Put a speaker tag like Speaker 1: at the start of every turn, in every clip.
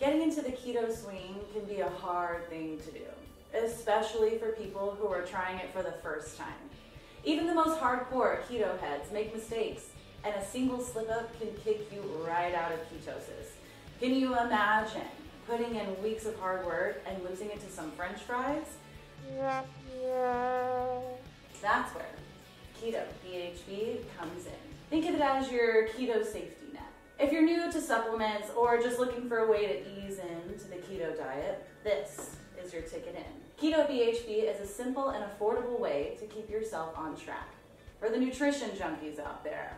Speaker 1: Getting into the keto swing can be a hard thing to do, especially for people who are trying it for the first time. Even the most hardcore keto heads make mistakes, and a single slip-up can kick you right out of ketosis. Can you imagine putting in weeks of hard work and losing it to some French fries? That's where Keto BHB comes in. Think of it as your keto safety net. If you're new to supplements or just looking for a way to ease into the keto diet, this is your ticket in. Keto BHB is a simple and affordable way to keep yourself on track. For the nutrition junkies out there,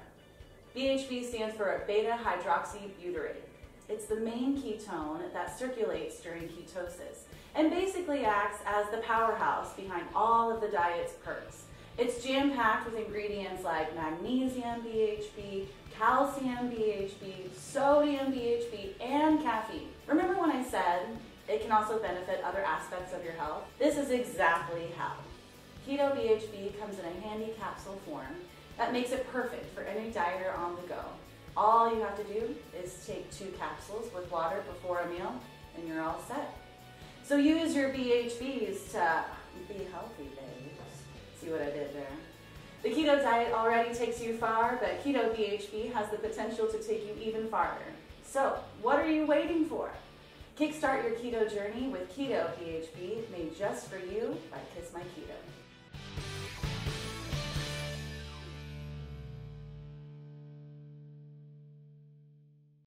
Speaker 1: BHB stands for beta-hydroxybutyrate. It's the main ketone that circulates during ketosis and basically acts as the powerhouse behind all of the diet's perks. It's jam-packed with ingredients like magnesium BHB, calcium BHB, sodium BHB, and caffeine. Remember when I said it can also benefit other aspects of your health? This is exactly how. Keto BHB comes in a handy capsule form that makes it perfect for any dieter on the go. All you have to do is take 2 capsules with water before a meal and you're all set. So use your BHBs to be healthy, babes. See what I did there? The keto diet already takes you far, but Keto BHB has the potential to take you even farther. So what are you waiting for? Kickstart your keto journey with Keto BHB, made just for you by Kiss My Keto.